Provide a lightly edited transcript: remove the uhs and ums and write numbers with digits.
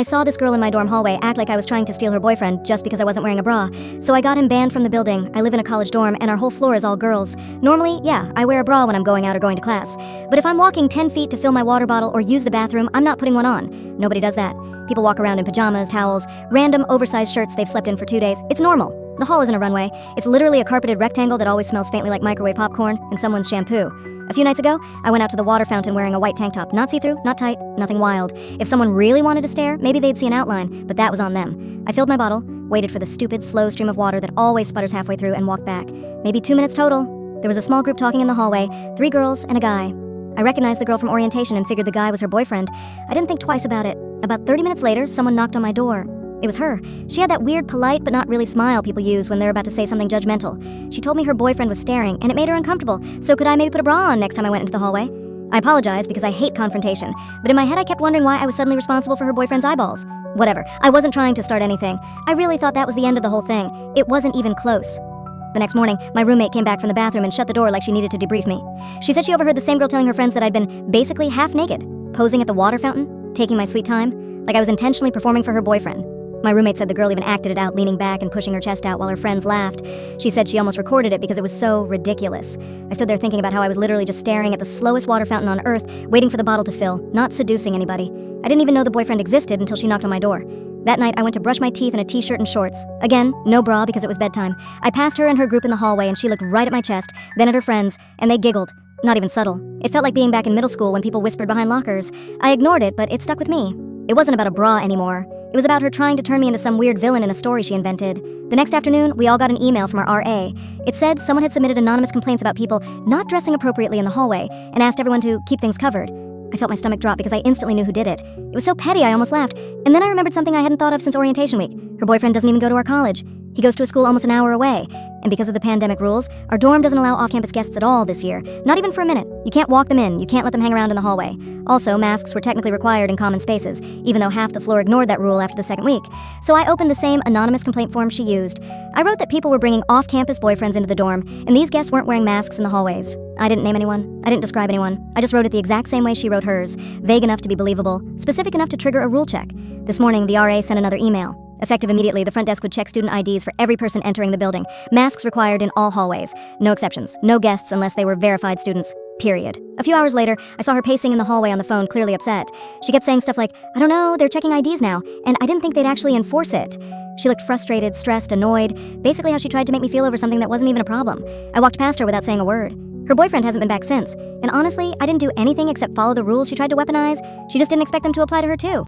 I saw this girl in my dorm hallway act like I was trying to steal her boyfriend just because I wasn't wearing a bra, so I got him banned from the building. I live in a college dorm and our whole floor is all girls. Normally, yeah, I wear a bra when I'm going out or going to class. But if I'm walking 10 feet to fill my water bottle or use the bathroom, I'm not putting one on. Nobody does that. People walk around in pajamas, towels, random oversized shirts they've slept in for 2 days. It's normal. The hall isn't a runway. It's literally a carpeted rectangle that always smells faintly like microwave popcorn and someone's shampoo. A few nights ago, I went out to the water fountain wearing a white tank top. Not see-through, not tight, nothing wild. If someone really wanted to stare, maybe they'd see an outline, but that was on them. I filled my bottle, waited for the stupid, slow stream of water that always sputters halfway through, and walked back. Maybe 2 minutes total. There was a small group talking in the hallway, 3 girls and a guy. I recognized the girl from orientation and figured the guy was her boyfriend. I didn't think twice about it. About 30 minutes later, someone knocked on my door. It was her. She had that weird, polite, but not really smile people use when they're about to say something judgmental. She told me her boyfriend was staring, and it made her uncomfortable, so could I maybe put a bra on next time I went into the hallway? I apologized because I hate confrontation, but in my head I kept wondering why I was suddenly responsible for her boyfriend's eyeballs. Whatever, I wasn't trying to start anything. I really thought that was the end of the whole thing. It wasn't even close. The next morning, my roommate came back from the bathroom and shut the door like she needed to debrief me. She said she overheard the same girl telling her friends that I'd been basically half naked, posing at the water fountain, taking my sweet time, like I was intentionally performing for her boyfriend. My roommate said the girl even acted it out, leaning back and pushing her chest out while her friends laughed. She said she almost recorded it because it was so ridiculous. I stood there thinking about how I was literally just staring at the slowest water fountain on earth, waiting for the bottle to fill, not seducing anybody. I didn't even know the boyfriend existed until she knocked on my door. That night, I went to brush my teeth in a t-shirt and shorts. Again, no bra because it was bedtime. I passed her and her group in the hallway and she looked right at my chest, then at her friends, and they giggled. Not even subtle. It felt like being back in middle school when people whispered behind lockers. I ignored it, but it stuck with me. It wasn't about a bra anymore. It was about her trying to turn me into some weird villain in a story she invented. The next afternoon, we all got an email from our RA. It said someone had submitted anonymous complaints about people not dressing appropriately in the hallway and asked everyone to keep things covered. I felt my stomach drop because I instantly knew who did it. It was so petty I almost laughed. And then I remembered something I hadn't thought of since orientation week. Her boyfriend doesn't even go to our college. He goes to a school almost an hour away. And because of the pandemic rules, our dorm doesn't allow off-campus guests at all this year. Not even for a minute. You can't walk them in. You can't let them hang around in the hallway. Also, masks were technically required in common spaces, even though half the floor ignored that rule after the second week. So I opened the same anonymous complaint form she used. I wrote that people were bringing off-campus boyfriends into the dorm, and these guests weren't wearing masks in the hallways. I didn't name anyone. I didn't describe anyone. I just wrote it the exact same way she wrote hers, vague enough to be believable, specific enough to trigger a rule check. This morning, the RA sent another email. Effective immediately, the front desk would check student IDs for every person entering the building. Masks required in all hallways. No exceptions. No guests unless they were verified students. Period. A few hours later, I saw her pacing in the hallway on the phone, clearly upset. She kept saying stuff like, I don't know, they're checking IDs now, and I didn't think they'd actually enforce it. She looked frustrated, stressed, annoyed, basically how she tried to make me feel over something that wasn't even a problem. I walked past her without saying a word. Her boyfriend hasn't been back since, and honestly, I didn't do anything except follow the rules she tried to weaponize. She just didn't expect them to apply to her too.